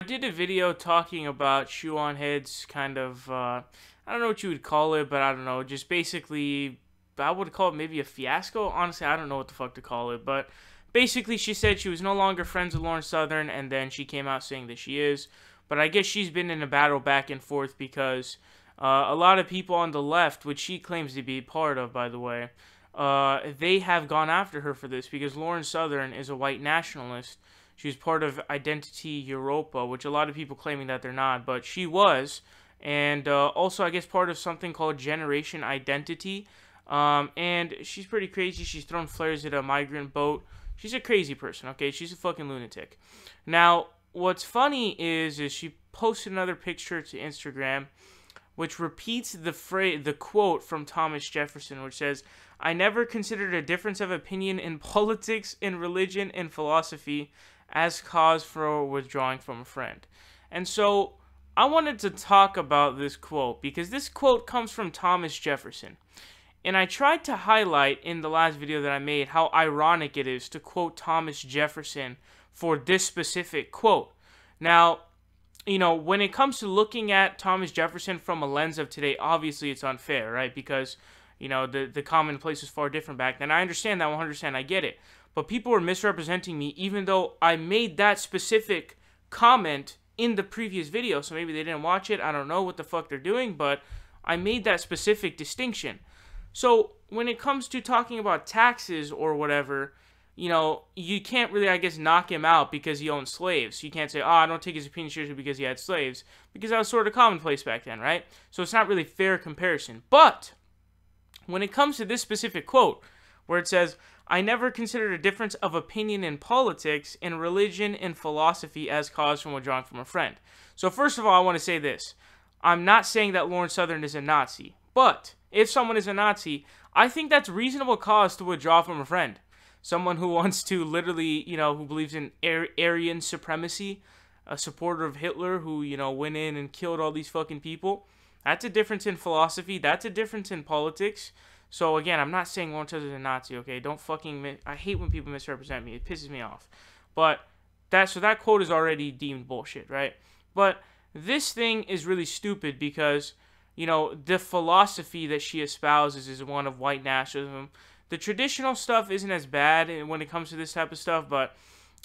I did a video talking about Shoe0nhead's kind of, I don't know what you would call it, but I don't know, just basically, I would call it maybe a fiasco. Honestly, I don't know what the fuck to call it, but basically she said she was no longer friends with Lauren Southern, and then she came out saying that she is. But I guess she's been in a battle back and forth because a lot of people on the left, which she claims to be part of, by the way, they have gone after her for this because Lauren Southern is a white nationalist. She was part of Identity Europa, which a lot of people claiming that they're not, but she was. And also, I guess, part of something called Generation Identity. And she's pretty crazy. She's thrown flares at a migrant boat. She's a crazy person, okay? She's a fucking lunatic. Now, what's funny is she posted another picture to Instagram which repeats the quote from Thomas Jefferson, which says, "I never considered a difference of opinion in politics, in religion, and philosophy as cause for withdrawing from a friend." And so I wanted to talk about this quote because this quote comes from Thomas Jefferson. And I tried to highlight in the last video that I made how ironic it is to quote Thomas Jefferson for this specific quote. Now, when it comes to looking at Thomas Jefferson from a lens of today, obviously it's unfair, right? Because, the commonplace was far different back then. I understand that 100%, I get it. But people were misrepresenting me even though I made that specific comment in the previous video. So maybe they didn't watch it. I don't know what the fuck they're doing, but I made that specific distinction. So when it comes to talking about taxes or whatever, you can't really, I guess, knock him out because he owned slaves. You can't say, oh, I don't take his opinion seriously because he had slaves, because that was sort of commonplace back then, right? So it's not really fair comparison. But when it comes to this specific quote, where it says, "I never considered a difference of opinion in politics, in religion, and philosophy as cause from withdrawing from a friend." So first of all, I want to say this. I'm not saying that Lauren Southern is a Nazi, but if someone is a Nazi, I think that's reasonable cause to withdraw from a friend. Someone who wants to literally, who believes in Aryan supremacy, a supporter of Hitler who, went in and killed all these fucking people. That's a difference in philosophy. That's a difference in politics. So again, I'm not saying Lauren Southern is a Nazi, okay? Don't fucking, I hate when people misrepresent me. It pisses me off. But that quote is already deemed bullshit, right? But this thing is really stupid because, the philosophy that she espouses is one of white nationalism. The traditional stuff isn't as bad when it comes to this type of stuff, but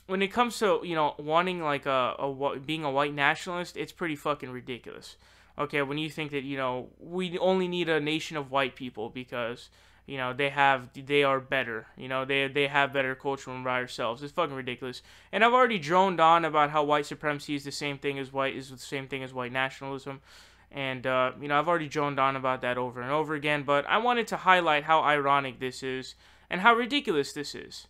when it comes to, wanting like being a white nationalist, it's pretty fucking ridiculous. Okay, when you think that, we only need a nation of white people because, they are better. They have better culture than by ourselves. It's fucking ridiculous. And I've already droned on about how white supremacy is the same thing as white nationalism. And, I've already droned on about that over and over again, but I wanted to highlight how ironic this is and how ridiculous this is.